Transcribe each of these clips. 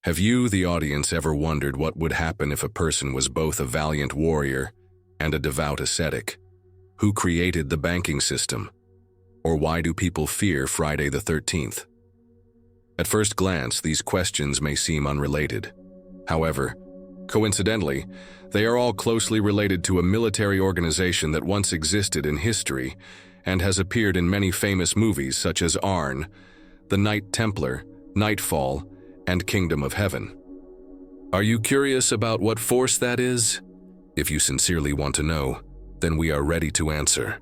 Have you, the audience, ever wondered what would happen if a person was both a valiant warrior and a devout ascetic? Who created the banking system? Or why do people fear Friday the 13th? At first glance, these questions may seem unrelated. However, coincidentally, they are all closely related to a military organization that once existed in history and has appeared in many famous movies such as Arn, the Knights Templar, Nightfall, and Kingdom of Heaven. Are you curious about what force that is? If you sincerely want to know, then we are ready to answer.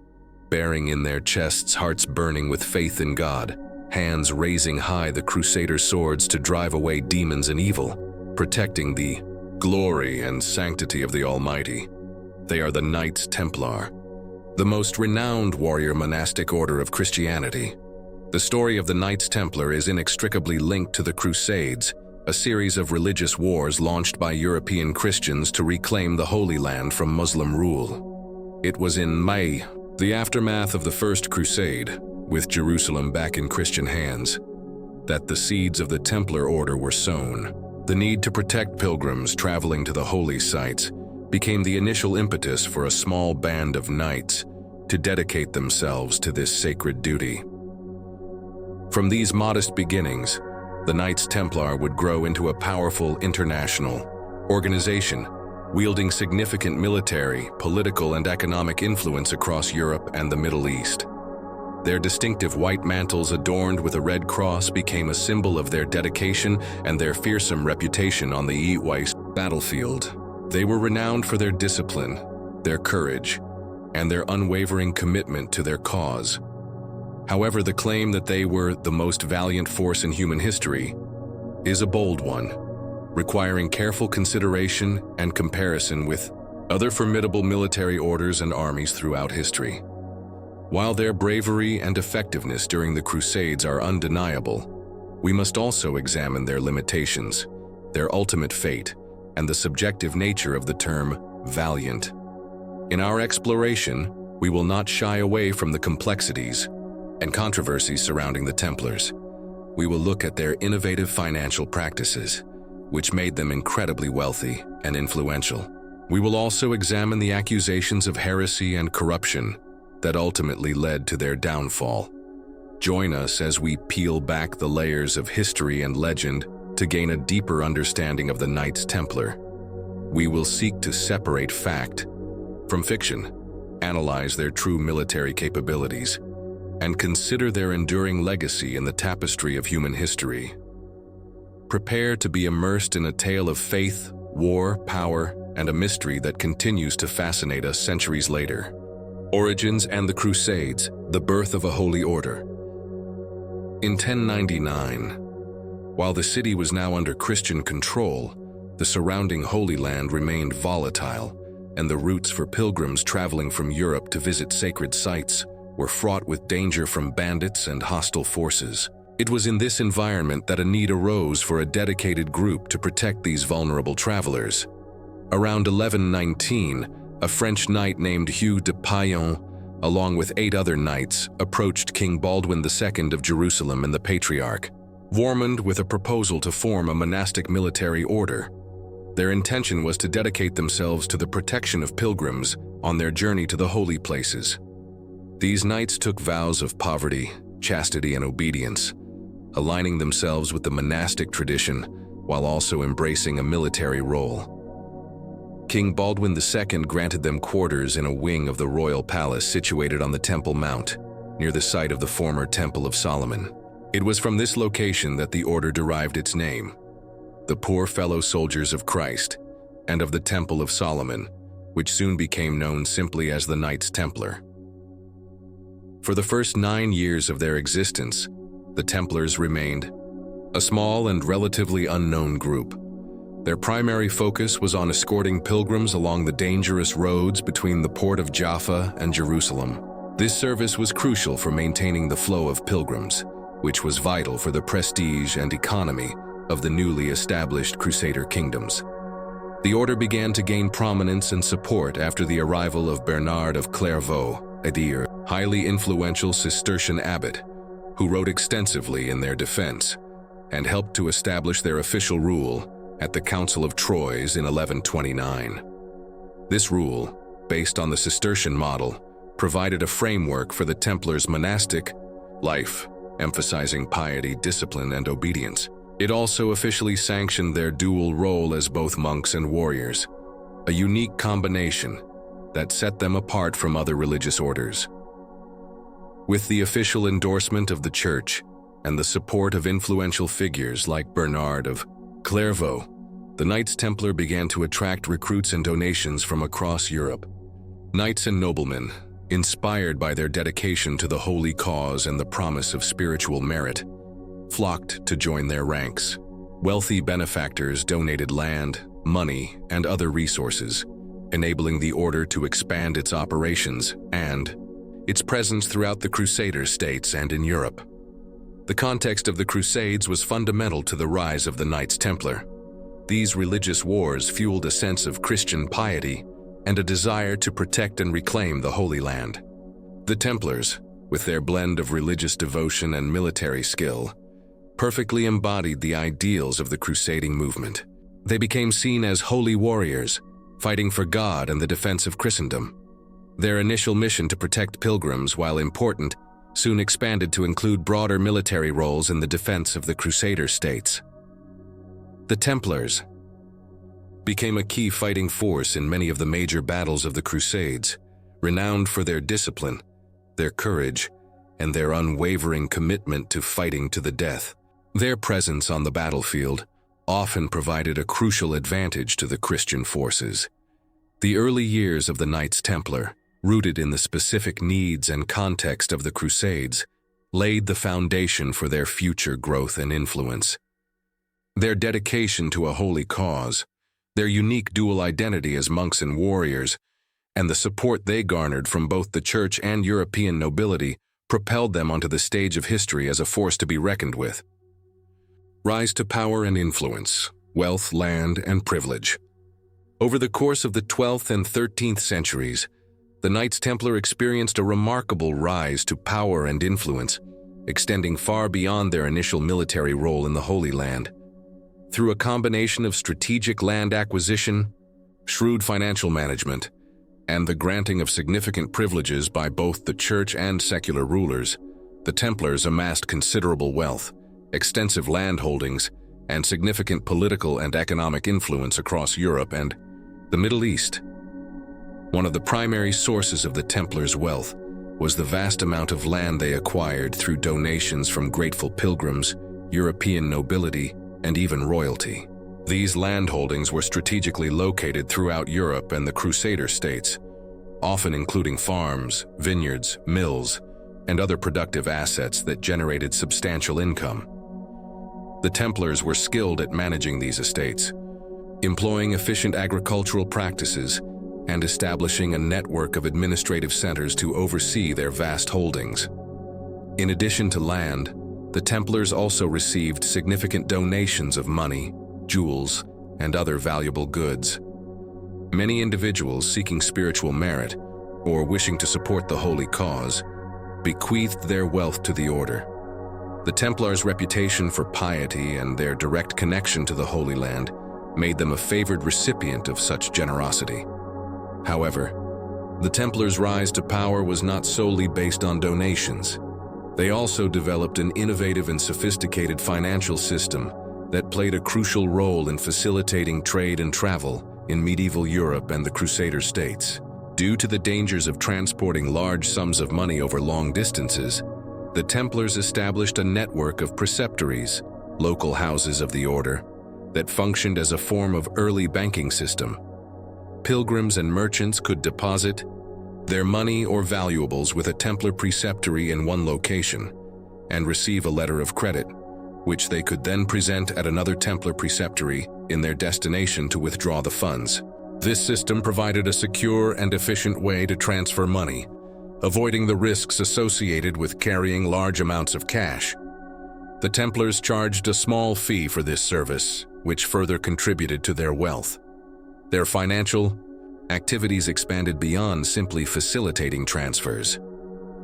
Bearing in their chests hearts burning with faith in God, hands raising high the Crusader swords to drive away demons and evil, protecting the glory and sanctity of the Almighty. They are the Knights Templar, the most renowned warrior monastic order of Christianity. The story of the Knights Templar is inextricably linked to the Crusades, a series of religious wars launched by European Christians to reclaim the Holy Land from Muslim rule. It was in May, the aftermath of the First Crusade, with Jerusalem back in Christian hands, that the seeds of the Templar order were sown. The need to protect pilgrims traveling to the holy sites became the initial impetus for a small band of knights to dedicate themselves to this sacred duty. From these modest beginnings, the Knights Templar would grow into a powerful international organization, wielding significant military, political, and economic influence across Europe and the Middle East. Their distinctive white mantles adorned with a red cross became a symbol of their dedication and their fearsome reputation on the East battlefield. They were renowned for their discipline, their courage, and their unwavering commitment to their cause. However, the claim that they were the most valiant force in human history is a bold one, requiring careful consideration and comparison with other formidable military orders and armies throughout history. While their bravery and effectiveness during the Crusades are undeniable, we must also examine their limitations, their ultimate fate, and the subjective nature of the term valiant. In our exploration, we will not shy away from the complexities and controversies surrounding the Templars. We will look at their innovative financial practices, which made them incredibly wealthy and influential. We will also examine the accusations of heresy and corruption that ultimately led to their downfall. Join us as we peel back the layers of history and legend to gain a deeper understanding of the Knights Templar. We will seek to separate fact from fiction, analyze their true military capabilities, and consider their enduring legacy in the tapestry of human history. Prepare to be immersed in a tale of faith, war, power, and a mystery that continues to fascinate us centuries later. Origins and the Crusades, the birth of a holy order. In 1099, while the city was now under Christian control, the surrounding Holy Land remained volatile, and the routes for pilgrims traveling from Europe to visit sacred sites were fraught with danger from bandits and hostile forces. It was in this environment that a need arose for a dedicated group to protect these vulnerable travelers. Around 1119, a French knight named Hugh de Paillon, along with 8 other knights, approached King Baldwin II of Jerusalem and the Patriarch, warned with a proposal to form a monastic military order. Their intention was to dedicate themselves to the protection of pilgrims on their journey to the holy places. These knights took vows of poverty, chastity, and obedience, aligning themselves with the monastic tradition while also embracing a military role. King Baldwin II granted them quarters in a wing of the royal palace situated on the Temple Mount, near the site of the former Temple of Solomon. It was from this location that the order derived its name, the Poor Fellow Soldiers of Christ, and of the Temple of Solomon, which soon became known simply as the Knights Templar. For the first 9 years of their existence, the Templars remained a small and relatively unknown group. Their primary focus was on escorting pilgrims along the dangerous roads between the port of Jaffa and Jerusalem. This service was crucial for maintaining the flow of pilgrims, which was vital for the prestige and economy of the newly established Crusader kingdoms. The order began to gain prominence and support after the arrival of Bernard of Clairvaux, a highly influential Cistercian abbot, who wrote extensively in their defense, and helped to establish their official rule at the Council of Troyes in 1129. This rule, based on the Cistercian model, provided a framework for the Templars' monastic life, emphasizing piety, discipline, and obedience. It also officially sanctioned their dual role as both monks and warriors, a unique combination that set them apart from other religious orders. With the official endorsement of the Church and the support of influential figures like Bernard of Clairvaux, the Knights Templar began to attract recruits and donations from across Europe. Knights and noblemen, inspired by their dedication to the holy cause and the promise of spiritual merit, flocked to join their ranks. Wealthy benefactors donated land, money, and other resources, enabling the order to expand its operations and its presence throughout the Crusader states and in Europe. The context of the Crusades was fundamental to the rise of the Knights Templar. These religious wars fueled a sense of Christian piety and a desire to protect and reclaim the Holy Land. The Templars, with their blend of religious devotion and military skill, perfectly embodied the ideals of the crusading movement. They became seen as holy warriors, fighting for God and the defense of Christendom. Their initial mission to protect pilgrims, while important, soon expanded to include broader military roles in the defense of the Crusader states. The Templars became a key fighting force in many of the major battles of the Crusades, renowned for their discipline, their courage, and their unwavering commitment to fighting to the death. Their presence on the battlefield often provided a crucial advantage to the Christian forces. The early years of the Knights Templar, rooted in the specific needs and context of the Crusades, laid the foundation for their future growth and influence. Their dedication to a holy cause, their unique dual identity as monks and warriors, and the support they garnered from both the Church and European nobility propelled them onto the stage of history as a force to be reckoned with. Rise to power and influence, wealth, land, and privilege. Over the course of the 12th and 13th centuries, the Knights Templar experienced a remarkable rise to power and influence, extending far beyond their initial military role in the Holy Land. Through a combination of strategic land acquisition, shrewd financial management, and the granting of significant privileges by both the Church and secular rulers, the Templars amassed considerable wealth, extensive land holdings, and significant political and economic influence across Europe and the Middle East. One of the primary sources of the Templars' wealth was the vast amount of land they acquired through donations from grateful pilgrims, European nobility, and even royalty. These land holdings were strategically located throughout Europe and the Crusader states, often including farms, vineyards, mills, and other productive assets that generated substantial income. The Templars were skilled at managing these estates, employing efficient agricultural practices and establishing a network of administrative centers to oversee their vast holdings. In addition to land, the Templars also received significant donations of money, jewels, and other valuable goods. Many individuals seeking spiritual merit or wishing to support the holy cause bequeathed their wealth to the order. The Templars' reputation for piety and their direct connection to the Holy Land made them a favored recipient of such generosity. However, the Templars' rise to power was not solely based on donations. They also developed an innovative and sophisticated financial system that played a crucial role in facilitating trade and travel in medieval Europe and the Crusader states. Due to the dangers of transporting large sums of money over long distances, the Templars established a network of preceptories, local houses of the order, that functioned as a form of early banking system. Pilgrims and merchants could deposit their money or valuables with a Templar preceptory in one location and receive a letter of credit, which they could then present at another Templar preceptory in their destination to withdraw the funds. This system provided a secure and efficient way to transfer money, avoiding the risks associated with carrying large amounts of cash. The Templars charged a small fee for this service, which further contributed to their wealth. Their financial activities expanded beyond simply facilitating transfers.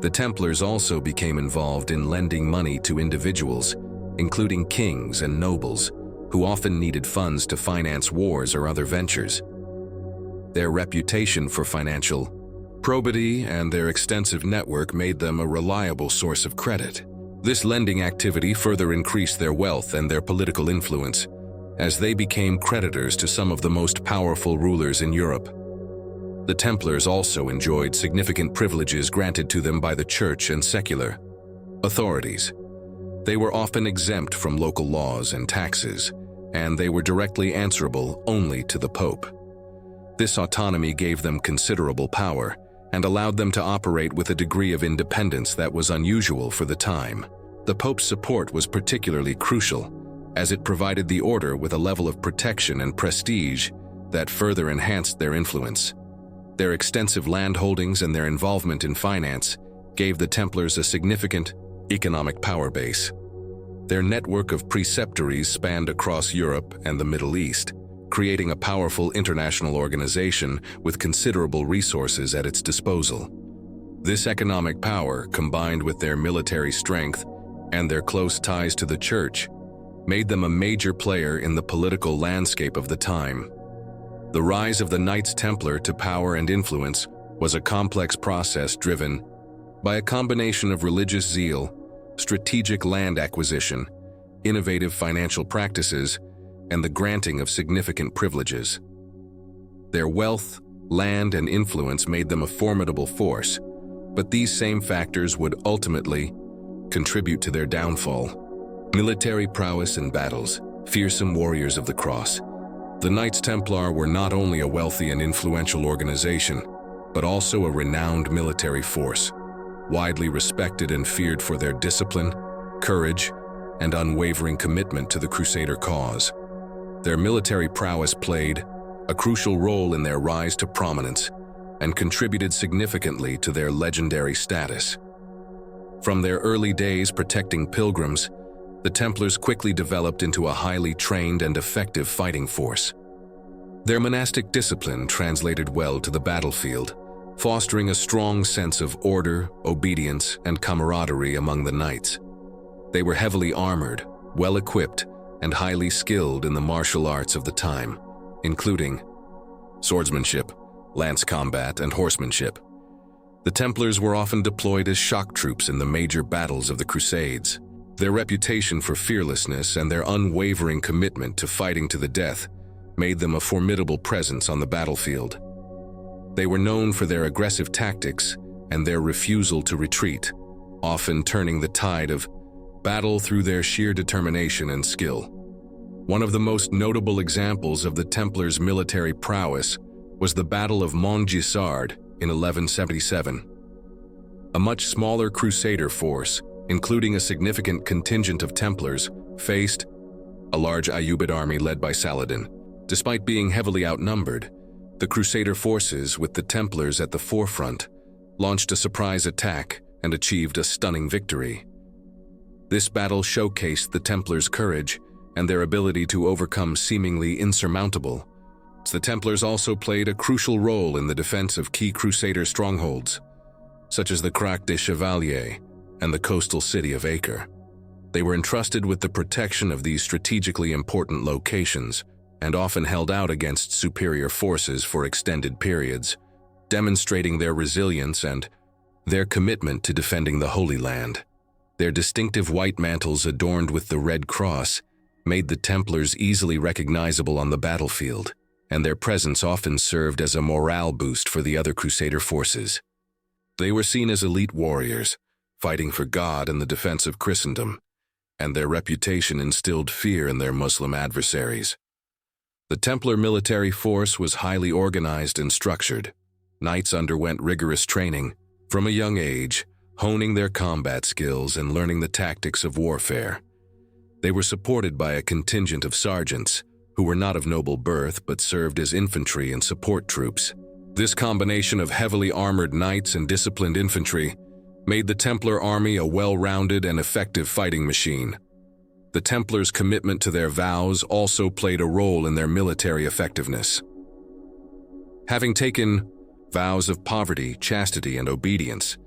The Templars also became involved in lending money to individuals, including kings and nobles, who often needed funds to finance wars or other ventures. Their reputation for financial probity and their extensive network made them a reliable source of credit. This lending activity further increased their wealth and their political influence, as they became creditors to some of the most powerful rulers in Europe. The Templars also enjoyed significant privileges granted to them by the church and secular authorities. They were often exempt from local laws and taxes, and they were directly answerable only to the Pope. This autonomy gave them considerable power and allowed them to operate with a degree of independence that was unusual for the time. The Pope's support was particularly crucial, as it provided the order with a level of protection and prestige that further enhanced their influence. Their extensive land holdings and their involvement in finance gave the Templars a significant economic power base. Their network of preceptories spanned across Europe and the Middle East, creating a powerful international organization with considerable resources at its disposal. This economic power, combined with their military strength and their close ties to the church, made them a major player in the political landscape of the time. The rise of the Knights Templar to power and influence was a complex process driven by a combination of religious zeal, strategic land acquisition, innovative financial practices, and the granting of significant privileges. Their wealth, land, and influence made them a formidable force, but these same factors would ultimately contribute to their downfall. Military prowess in battles, fearsome warriors of the cross. The Knights Templar were not only a wealthy and influential organization, but also a renowned military force, widely respected and feared for their discipline, courage, and unwavering commitment to the Crusader cause. Their military prowess played a crucial role in their rise to prominence and contributed significantly to their legendary status. From their early days protecting pilgrims, the Templars quickly developed into a highly trained and effective fighting force. Their monastic discipline translated well to the battlefield, fostering a strong sense of order, obedience, and camaraderie among the knights. They were heavily armored, well-equipped, and highly skilled in the martial arts of the time, including swordsmanship, lance combat, and horsemanship. The Templars were often deployed as shock troops in the major battles of the Crusades. Their reputation for fearlessness and their unwavering commitment to fighting to the death made them a formidable presence on the battlefield. They were known for their aggressive tactics and their refusal to retreat, often turning the tide of battle through their sheer determination and skill. One of the most notable examples of the Templars' military prowess was the Battle of Montgisard in 1177. A much smaller Crusader force, including a significant contingent of Templars, faced a large Ayyubid army led by Saladin. Despite being heavily outnumbered, the Crusader forces, with the Templars at the forefront, launched a surprise attack and achieved a stunning victory. This battle showcased the Templars' courage and their ability to overcome seemingly insurmountable odds. The Templars also played a crucial role in the defense of key Crusader strongholds, such as the Crac des Chevaliers and the coastal city of Acre. They were entrusted with the protection of these strategically important locations and often held out against superior forces for extended periods, demonstrating their resilience and their commitment to defending the Holy Land. Their distinctive white mantles adorned with the Red Cross made the Templars easily recognizable on the battlefield, and their presence often served as a morale boost for the other Crusader forces. They were seen as elite warriors, fighting for God and the defense of Christendom, and their reputation instilled fear in their Muslim adversaries. The Templar military force was highly organized and structured. Knights underwent rigorous training from a young age, honing their combat skills and learning the tactics of warfare. They were supported by a contingent of sergeants, who were not of noble birth but served as infantry and support troops. This combination of heavily armored knights and disciplined infantry made the Templar army a well-rounded and effective fighting machine. The Templars' commitment to their vows also played a role in their military effectiveness. Having taken vows of poverty, chastity, and obedience,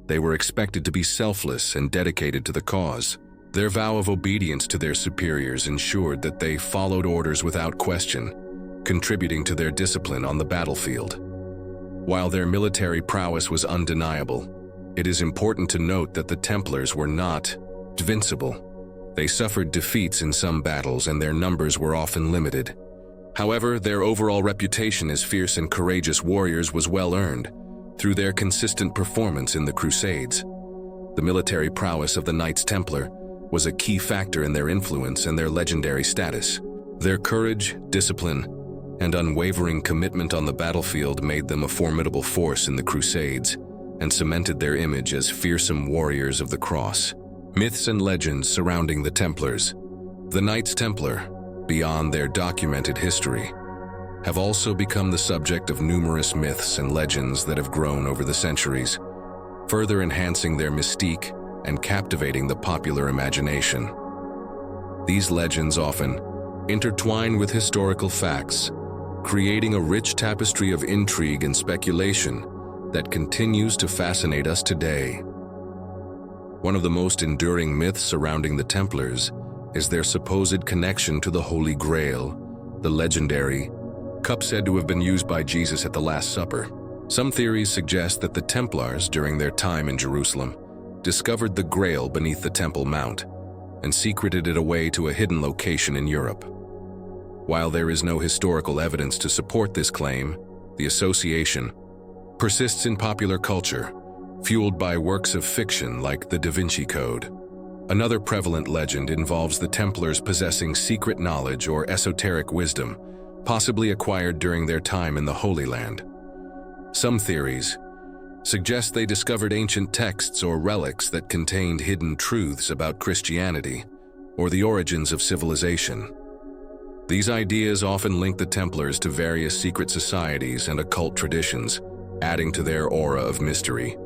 they were expected to be selfless and dedicated to the cause. Their vow of obedience to their superiors ensured that they followed orders without question, contributing to their discipline on the battlefield. While their military prowess was undeniable, it is important to note that the Templars were not invincible. They suffered defeats in some battles and their numbers were often limited. However, their overall reputation as fierce and courageous warriors was well earned through their consistent performance in the Crusades. The military prowess of the Knights Templar was a key factor in their influence and their legendary status. Their courage, discipline, and unwavering commitment on the battlefield made them a formidable force in the Crusades and cemented their image as fearsome warriors of the cross. Myths and legends surrounding the Templars. The Knights Templar, beyond their documented history, have also become the subject of numerous myths and legends that have grown over the centuries, further enhancing their mystique and captivating the popular imagination. These legends often intertwine with historical facts, creating a rich tapestry of intrigue and speculation that continues to fascinate us today. One of the most enduring myths surrounding the Templars is their supposed connection to the Holy Grail, the legendary cup said to have been used by Jesus at the Last Supper. Some theories suggest that the Templars, during their time in Jerusalem, discovered the Grail beneath the Temple Mount and secreted it away to a hidden location in Europe. While there is no historical evidence to support this claim, the association persists in popular culture, fueled by works of fiction like the Da Vinci Code. Another prevalent legend involves the Templars possessing secret knowledge or esoteric wisdom, possibly acquired during their time in the Holy Land. Some theories suggest they discovered ancient texts or relics that contained hidden truths about Christianity or the origins of civilization. These ideas often link the Templars to various secret societies and occult traditions, adding to their aura of mystery.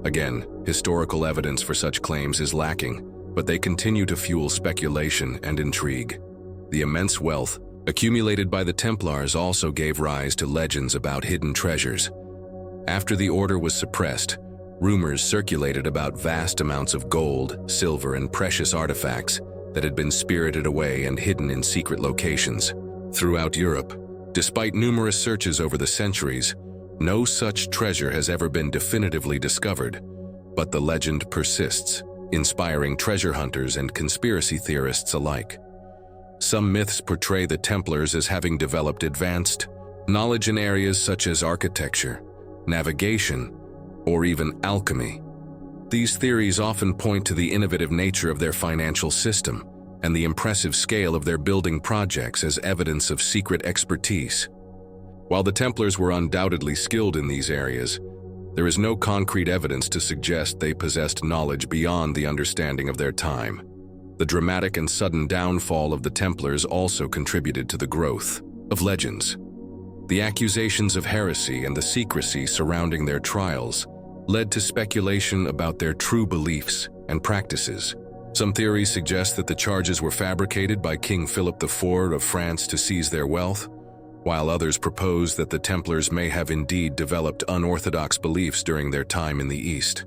Again, historical evidence for such claims is lacking, but they continue to fuel speculation and intrigue. The immense wealth accumulated by the Templars also gave rise to legends about hidden treasures. After the order was suppressed, rumors circulated about vast amounts of gold, silver, and precious artifacts that had been spirited away and hidden in secret locations throughout Europe. Despite numerous searches over the centuries, no such treasure has ever been definitively discovered, but the legend persists, inspiring treasure hunters and conspiracy theorists alike. Some myths portray the Templars as having developed advanced knowledge in areas such as architecture, navigation, or even alchemy. These theories often point to the innovative nature of their financial system and the impressive scale of their building projects as evidence of secret expertise. While the Templars were undoubtedly skilled in these areas, there is no concrete evidence to suggest they possessed knowledge beyond the understanding of their time. The dramatic and sudden downfall of the Templars also contributed to the growth of legends. The accusations of heresy and the secrecy surrounding their trials led to speculation about their true beliefs and practices. Some theories suggest that the charges were fabricated by King Philip IV of France to seize their wealth, while others propose that the Templars may have indeed developed unorthodox beliefs during their time in the East.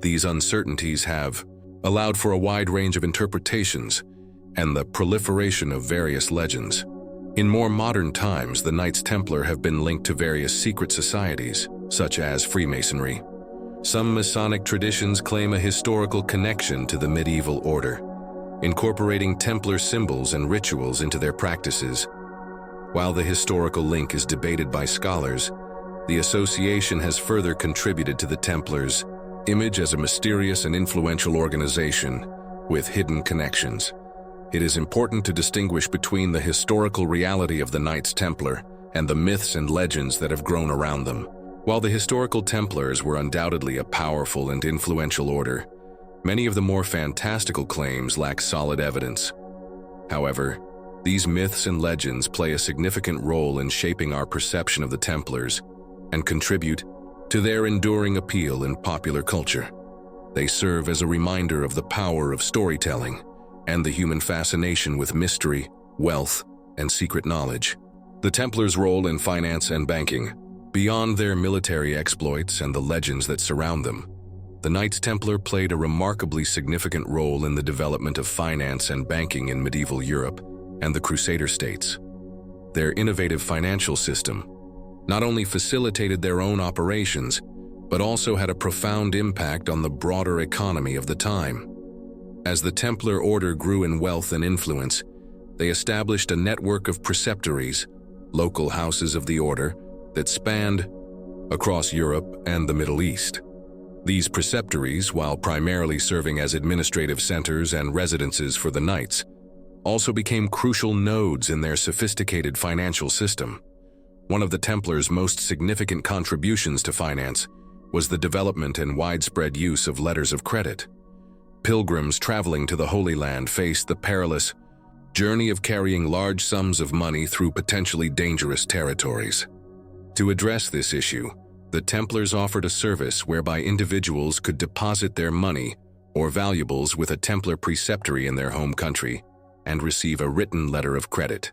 These uncertainties have allowed for a wide range of interpretations and the proliferation of various legends. In more modern times, the Knights Templar have been linked to various secret societies, such as Freemasonry. Some Masonic traditions claim a historical connection to the medieval order, incorporating Templar symbols and rituals into their practices. While the historical link is debated by scholars, the association has further contributed to the Templars' image as a mysterious and influential organization with hidden connections. It is important to distinguish between the historical reality of the Knights Templar and the myths and legends that have grown around them. While the historical Templars were undoubtedly a powerful and influential order, many of the more fantastical claims lack solid evidence. However, these myths and legends play a significant role in shaping our perception of the Templars and contribute to their enduring appeal in popular culture. They serve as a reminder of the power of storytelling and the human fascination with mystery, wealth, and secret knowledge. The Templars' role in finance and banking, beyond their military exploits and the legends that surround them, The Knights Templar played a remarkably significant role in the development of finance and banking in medieval Europe and the Crusader states. Their innovative financial system not only facilitated their own operations, but also had a profound impact on the broader economy of the time. As the Templar order grew in wealth and influence, they established a network of preceptories, local houses of the order, that spanned across Europe and the Middle East. These preceptories, while primarily serving as administrative centers and residences for the knights, also became crucial nodes in their sophisticated financial system. One of the Templars' most significant contributions to finance was the development and widespread use of letters of credit. Pilgrims traveling to the Holy Land faced the perilous journey of carrying large sums of money through potentially dangerous territories. To address this issue, the Templars offered a service whereby individuals could deposit their money or valuables with a Templar preceptory in their home country and receive a written letter of credit.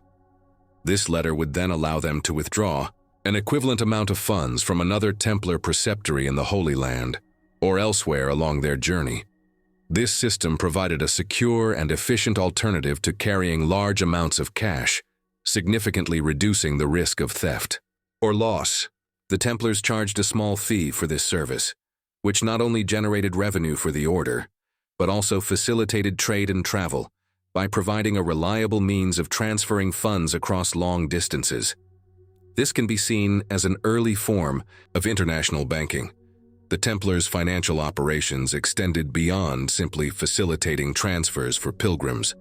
This letter would then allow them to withdraw an equivalent amount of funds from another Templar preceptory in the Holy Land or elsewhere along their journey. This system provided a secure and efficient alternative to carrying large amounts of cash, significantly reducing the risk of theft or loss. The Templars charged a small fee for this service, which not only generated revenue for the order, but also facilitated trade and travel by providing a reliable means of transferring funds across long distances. This can be seen as an early form of international banking. The Templars' financial operations extended beyond simply facilitating transfers for pilgrims.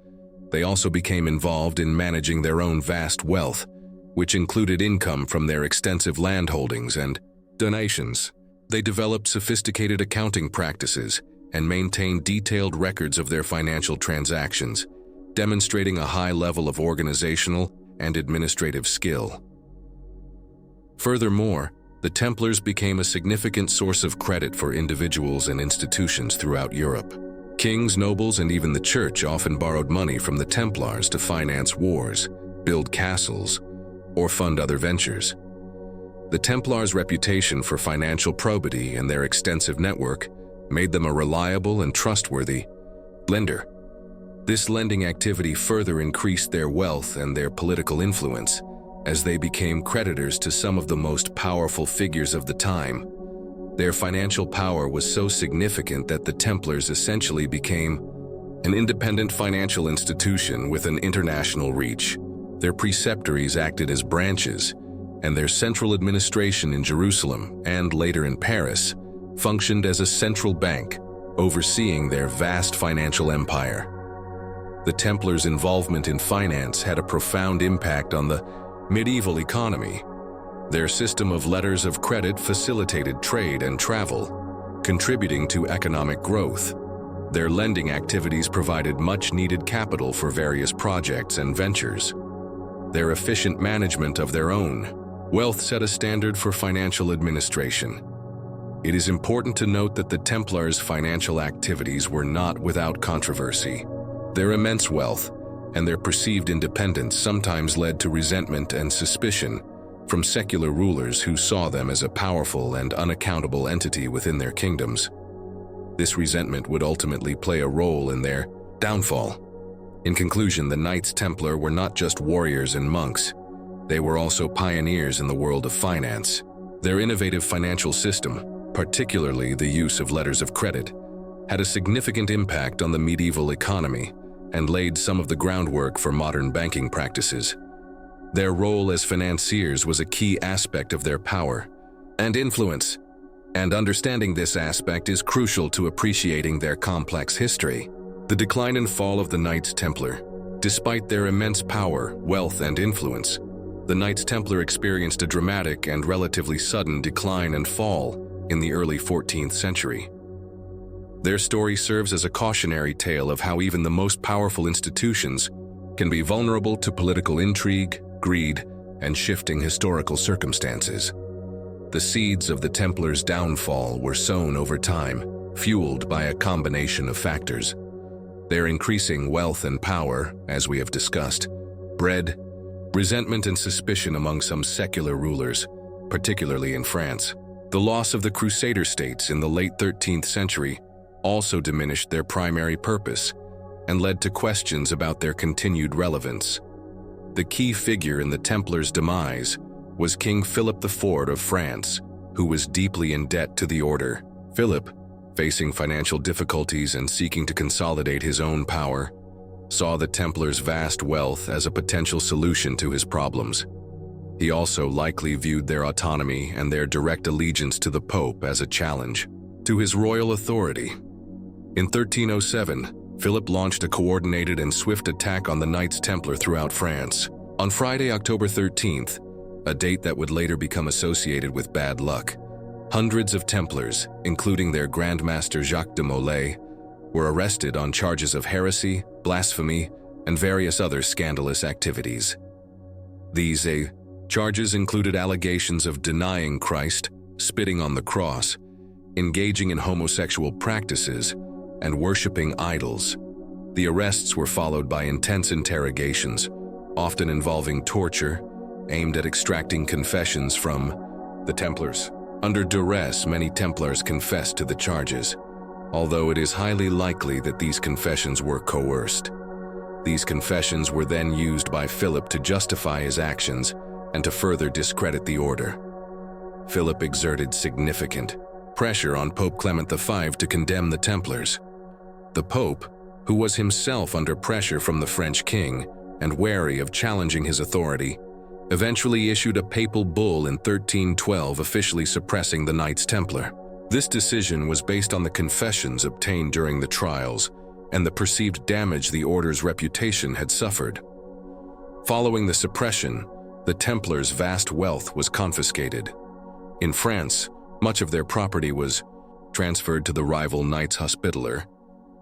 They also became involved in managing their own vast wealth, which included income from their extensive landholdings and donations. They developed sophisticated accounting practices and maintained detailed records of their financial transactions, demonstrating a high level of organizational and administrative skill. Furthermore, the Templars became a significant source of credit for individuals and institutions throughout Europe. Kings, nobles, and even the church often borrowed money from the Templars to finance wars, build castles, or fund other ventures. The Templars' reputation for financial probity and their extensive network made them a reliable and trustworthy lender. This lending activity further increased their wealth and their political influence, as they became creditors to some of the most powerful figures of the time. Their financial power was so significant that the Templars essentially became an independent financial institution with an international reach. Their preceptories acted as branches, and their central administration in Jerusalem and later in Paris functioned as a central bank, overseeing their vast financial empire. The Templars' involvement in finance had a profound impact on the medieval economy. Their system of letters of credit facilitated trade and travel, contributing to economic growth. Their lending activities provided much-needed capital for various projects and ventures. Their efficient management of their own wealth set a standard for financial administration. It is important to note that the Templars' financial activities were not without controversy. Their immense wealth and their perceived independence sometimes led to resentment and suspicion from secular rulers who saw them as a powerful and unaccountable entity within their kingdoms. This resentment would ultimately play a role in their downfall. In conclusion, the Knights Templar were not just warriors and monks. They were also pioneers in the world of finance. Their innovative financial system, particularly the use of letters of credit, had a significant impact on the medieval economy and laid some of the groundwork for modern banking practices. Their role as financiers was a key aspect of their power and influence, and understanding this aspect is crucial to appreciating their complex history. The decline and fall of the Knights Templar. Despite their immense power, wealth, and influence, the Knights Templar experienced a dramatic and relatively sudden decline and fall in the early 14th century. Their story serves as a cautionary tale of how even the most powerful institutions can be vulnerable to political intrigue, greed, and shifting historical circumstances. The seeds of the Templars' downfall were sown over time, fueled by a combination of factors. Their increasing wealth and power, as we have discussed, bred resentment and suspicion among some secular rulers, particularly in France. The loss of the Crusader states in the late 13th century also diminished their primary purpose and led to questions about their continued relevance. The key figure in the Templars' demise was King Philip IV of France, who was deeply in debt to the order. Philip, facing financial difficulties and seeking to consolidate his own power, saw the Templars' vast wealth as a potential solution to his problems. He also likely viewed their autonomy and their direct allegiance to the Pope as a challenge to his royal authority. In 1307, Philip launched a coordinated and swift attack on the Knights Templar throughout France. On Friday, October 13th, a date that would later become associated with bad luck, hundreds of Templars, including their Grand Master Jacques de Molay, were arrested on charges of heresy, blasphemy, and various other scandalous activities. These charges included allegations of denying Christ, spitting on the cross, engaging in homosexual practices, and worshipping idols. The arrests were followed by intense interrogations, often involving torture, aimed at extracting confessions from the Templars. Under duress, many Templars confessed to the charges, although it is highly likely that these confessions were coerced. These confessions were then used by Philip to justify his actions and to further discredit the order. Philip exerted significant pressure on Pope Clement V to condemn the Templars. The Pope, who was himself under pressure from the French king and wary of challenging his authority, eventually issued a papal bull in 1312 officially suppressing the Knights Templar. This decision was based on the confessions obtained during the trials and the perceived damage the order's reputation had suffered. Following the suppression, the Templars' vast wealth was confiscated. In France, much of their property was transferred to the rival Knights Hospitaller,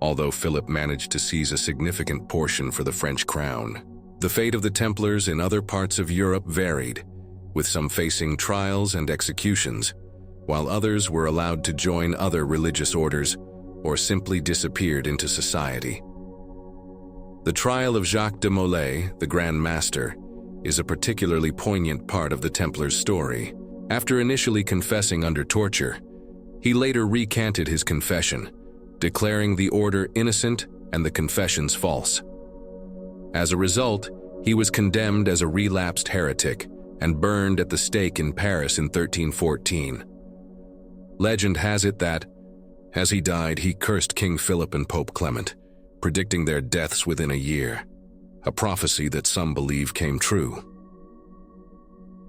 although Philip managed to seize a significant portion for the French crown. The fate of the Templars in other parts of Europe varied, with some facing trials and executions, while others were allowed to join other religious orders or simply disappeared into society. The trial of Jacques de Molay, the Grand Master, is a particularly poignant part of the Templars' story. After initially confessing under torture, he later recanted his confession, declaring the order innocent and the confessions false. As a result, he was condemned as a relapsed heretic and burned at the stake in Paris in 1314. Legend has it that, as he died, he cursed King Philip and Pope Clement, predicting their deaths within a year, a prophecy that some believe came true.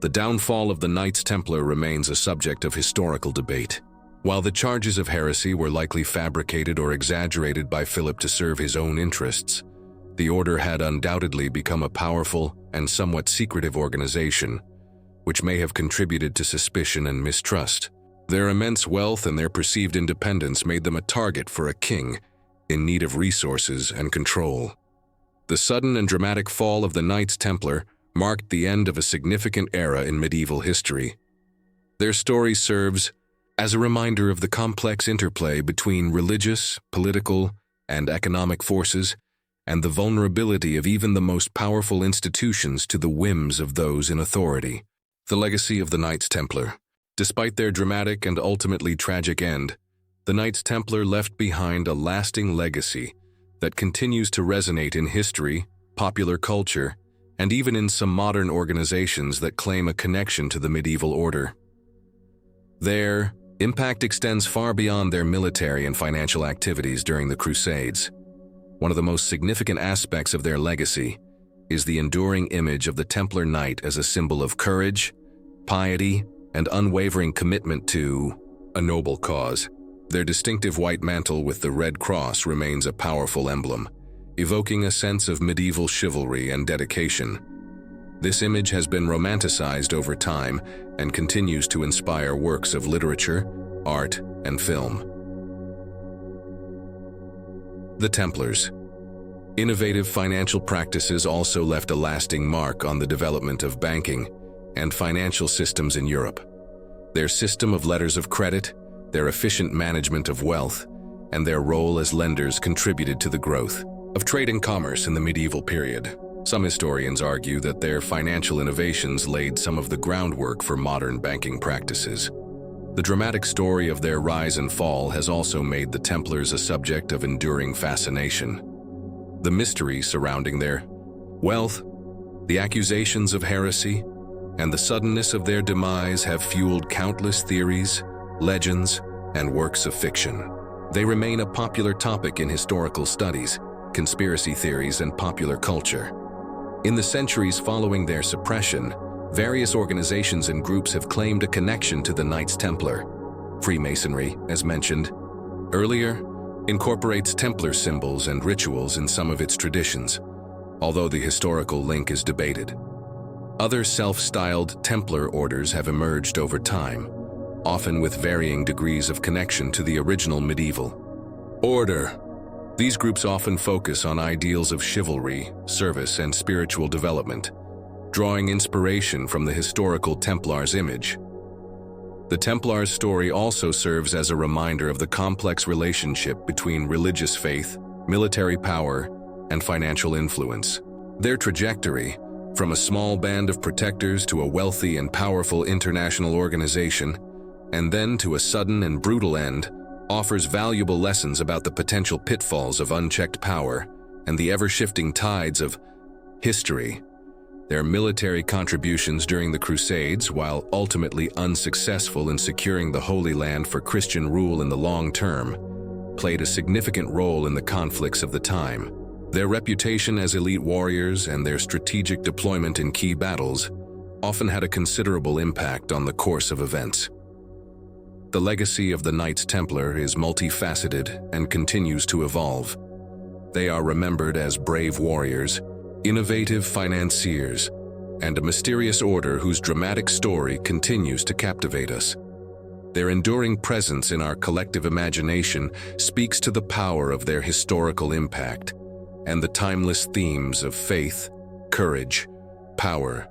The downfall of the Knights Templar remains a subject of historical debate. While the charges of heresy were likely fabricated or exaggerated by Philip to serve his own interests, the order had undoubtedly become a powerful and somewhat secretive organization, which may have contributed to suspicion and mistrust. Their immense wealth and their perceived independence made them a target for a king in need of resources and control. The sudden and dramatic fall of the Knights Templar marked the end of a significant era in medieval history. Their story serves as a reminder of the complex interplay between religious, political, and economic forces, and the vulnerability of even the most powerful institutions to the whims of those in authority. The legacy of the Knights Templar. Despite their dramatic and ultimately tragic end, the Knights Templar left behind a lasting legacy that continues to resonate in history, popular culture, and even in some modern organizations that claim a connection to the medieval order. Their impact extends far beyond their military and financial activities during the Crusades. One of the most significant aspects of their legacy is the enduring image of the Templar Knight as a symbol of courage, piety, and unwavering commitment to a noble cause. Their distinctive white mantle with the red cross remains a powerful emblem, evoking a sense of medieval chivalry and dedication. This image has been romanticized over time and continues to inspire works of literature, art, and film. The Templars. Innovative financial practices also left a lasting mark on the development of banking and financial systems in Europe. Their system of letters of credit, their efficient management of wealth, and their role as lenders contributed to the growth of trade and commerce in the medieval period. Some historians argue that their financial innovations laid some of the groundwork for modern banking practices. The dramatic story of their rise and fall has also made the Templars a subject of enduring fascination. The mystery surrounding their wealth, the accusations of heresy, and the suddenness of their demise have fueled countless theories, legends, and works of fiction. They remain a popular topic in historical studies, conspiracy theories, and popular culture. In the centuries following their suppression, various organizations and groups have claimed a connection to the Knights Templar. Freemasonry, as mentioned earlier, incorporates Templar symbols and rituals in some of its traditions, although the historical link is debated. Other self-styled Templar orders have emerged over time, often with varying degrees of connection to the original medieval order. These groups often focus on ideals of chivalry, service, and spiritual development, drawing inspiration from the historical Templars' image. The Templars' story also serves as a reminder of the complex relationship between religious faith, military power, and financial influence. Their trajectory, from a small band of protectors to a wealthy and powerful international organization, and then to a sudden and brutal end, offers valuable lessons about the potential pitfalls of unchecked power and the ever-shifting tides of history. Their military contributions during the Crusades, while ultimately unsuccessful in securing the Holy Land for Christian rule in the long term, played a significant role in the conflicts of the time. Their reputation as elite warriors and their strategic deployment in key battles often had a considerable impact on the course of events. The legacy of the Knights Templar is multifaceted and continues to evolve. They are remembered as brave warriors, innovative financiers, and a mysterious order whose dramatic story continues to captivate us. Their enduring presence in our collective imagination speaks to the power of their historical impact and the timeless themes of faith, courage, power,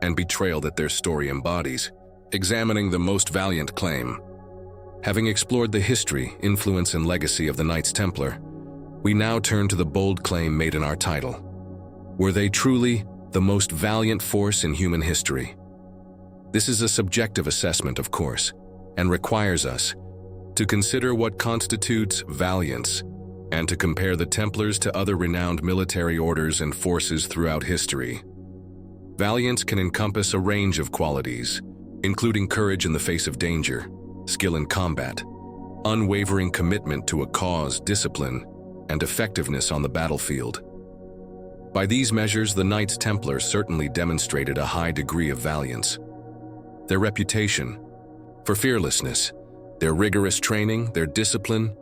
and betrayal that their story embodies. Examining the most valiant claim. Having explored the history, influence, and legacy of the Knights Templar, we now turn to the bold claim made in our title. Were they truly the most valiant force in human history? This is a subjective assessment, of course, and requires us to consider what constitutes valiance and to compare the Templars to other renowned military orders and forces throughout history. Valiance can encompass a range of qualities, including courage in the face of danger, skill in combat, unwavering commitment to a cause, discipline, and effectiveness on the battlefield. By these measures, the Knights Templar certainly demonstrated a high degree of valiance. Their reputation for fearlessness, their rigorous training, their discipline,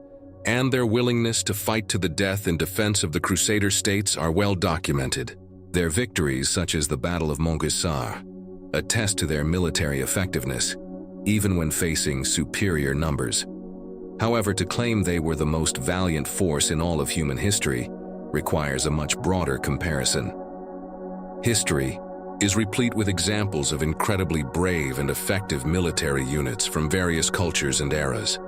and their willingness to fight to the death in defense of the Crusader states are well documented. Their victories, such as the Battle of Montgessar, attest to their military effectiveness, even when facing superior numbers. However, to claim they were the most valiant force in all of human history requires a much broader comparison. History is replete with examples of incredibly brave and effective military units from various cultures and eras.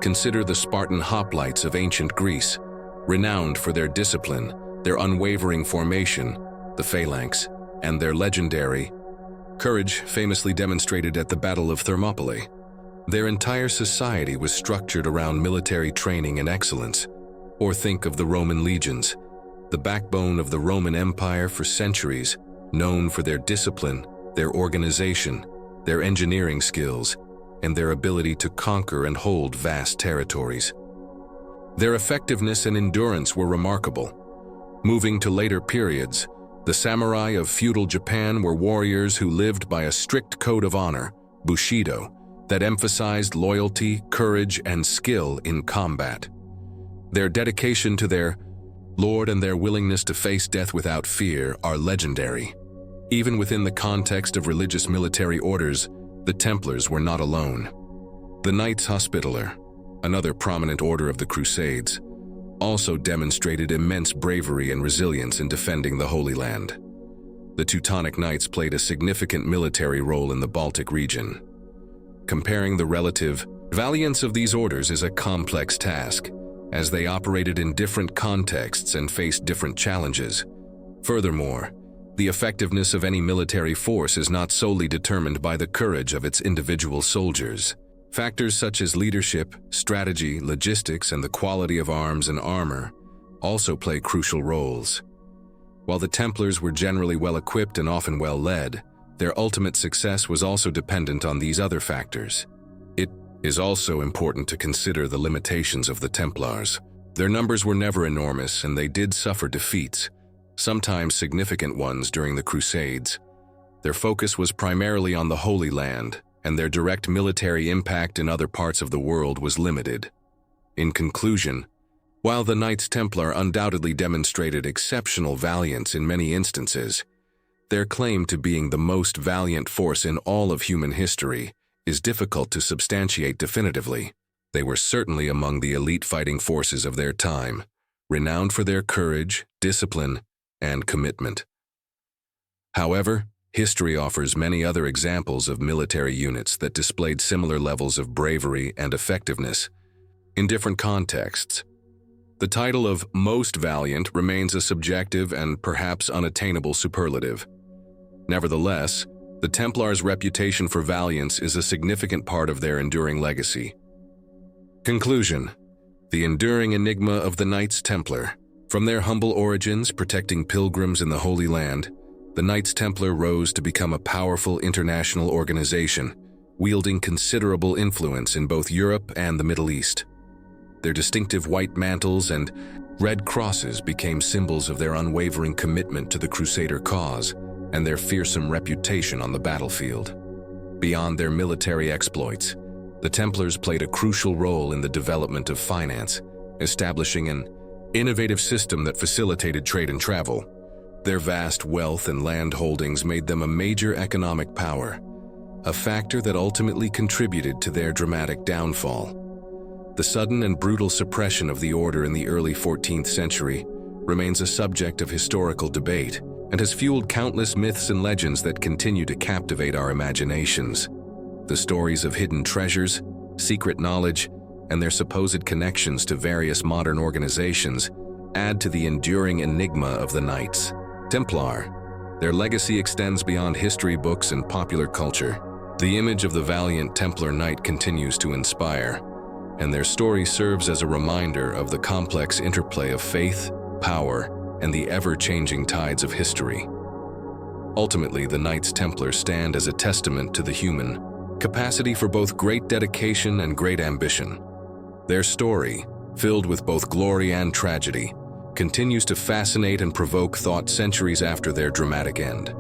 Consider the Spartan hoplites of ancient Greece, renowned for their discipline, their unwavering formation, the phalanx, and their legendary courage famously demonstrated at the Battle of Thermopylae. Their entire society was structured around military training and excellence. Or think of the Roman legions, the backbone of the Roman Empire for centuries, known for their discipline, their organization, their engineering skills, and their ability to conquer and hold vast territories. Their effectiveness and endurance were remarkable. Moving to later periods, the samurai of feudal Japan were warriors who lived by a strict code of honor, Bushido, that emphasized loyalty, courage, and skill in combat. Their dedication to their lord and their willingness to face death without fear are legendary. Even within the context of religious military orders, the Templars were not alone. The Knights Hospitaller, another prominent order of the Crusades, also demonstrated immense bravery and resilience in defending the Holy Land. The Teutonic Knights played a significant military role in the Baltic region. Comparing the relative valiance of these orders is a complex task, as they operated in different contexts and faced different challenges. Furthermore, the effectiveness of any military force is not solely determined by the courage of its individual soldiers. Factors such as leadership, strategy, logistics, and the quality of arms and armor also play crucial roles. While the Templars were generally well-equipped and often well-led, their ultimate success was also dependent on these other factors. It is also important to consider the limitations of the Templars. Their numbers were never enormous, and they did suffer defeats, sometimes significant ones during the Crusades. Their focus was primarily on the Holy Land, and their direct military impact in other parts of the world was limited. In conclusion, while the Knights Templar undoubtedly demonstrated exceptional valiance in many instances, their claim to being the most valiant force in all of human history is difficult to substantiate definitively. They were certainly among the elite fighting forces of their time, renowned for their courage, discipline, and commitment. However, history offers many other examples of military units that displayed similar levels of bravery and effectiveness in different contexts. The title of most valiant remains a subjective and perhaps unattainable superlative. Nevertheless, the Templars' reputation for valiance is a significant part of their enduring legacy. Conclusion: the enduring enigma of the Knights Templar. From their humble origins protecting pilgrims in the Holy Land, the Knights Templar rose to become a powerful international organization, wielding considerable influence in both Europe and the Middle East. Their distinctive white mantles and red crosses became symbols of their unwavering commitment to the Crusader cause and their fearsome reputation on the battlefield. Beyond their military exploits, the Templars played a crucial role in the development of finance, establishing an innovative system that facilitated trade and travel. Their vast wealth and land holdings made them a major economic power, a factor that ultimately contributed to their dramatic downfall. The sudden and brutal suppression of the order in the early 14th century remains a subject of historical debate and has fueled countless myths and legends that continue to captivate our imaginations. The stories of hidden treasures, secret knowledge, and their supposed connections to various modern organizations add to the enduring enigma of the Knights Templar. Their legacy extends beyond history books and popular culture. The image of the valiant Templar Knight continues to inspire, and their story serves as a reminder of the complex interplay of faith, power, and the ever-changing tides of history. Ultimately, the Knights Templar stand as a testament to the human capacity for both great dedication and great ambition. Their story, filled with both glory and tragedy, continues to fascinate and provoke thought centuries after their dramatic end.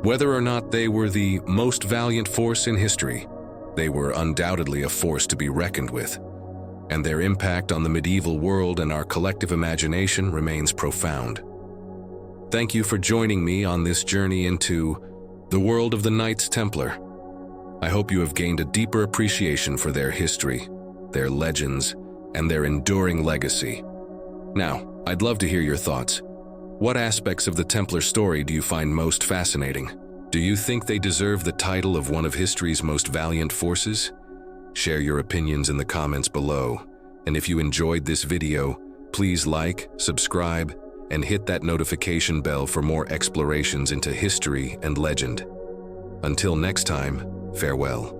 Whether or not they were the most valiant force in history, they were undoubtedly a force to be reckoned with, and their impact on the medieval world and our collective imagination remains profound. Thank you for joining me on this journey into the world of the Knights Templar. I hope you have gained a deeper appreciation for their history, their legends, and their enduring legacy. Now, I'd love to hear your thoughts. What aspects of the Templar story do you find most fascinating? Do you think they deserve the title of one of history's most valiant forces? Share your opinions in the comments below. And if you enjoyed this video, please like, subscribe, and hit that notification bell for more explorations into history and legend. Until next time, farewell.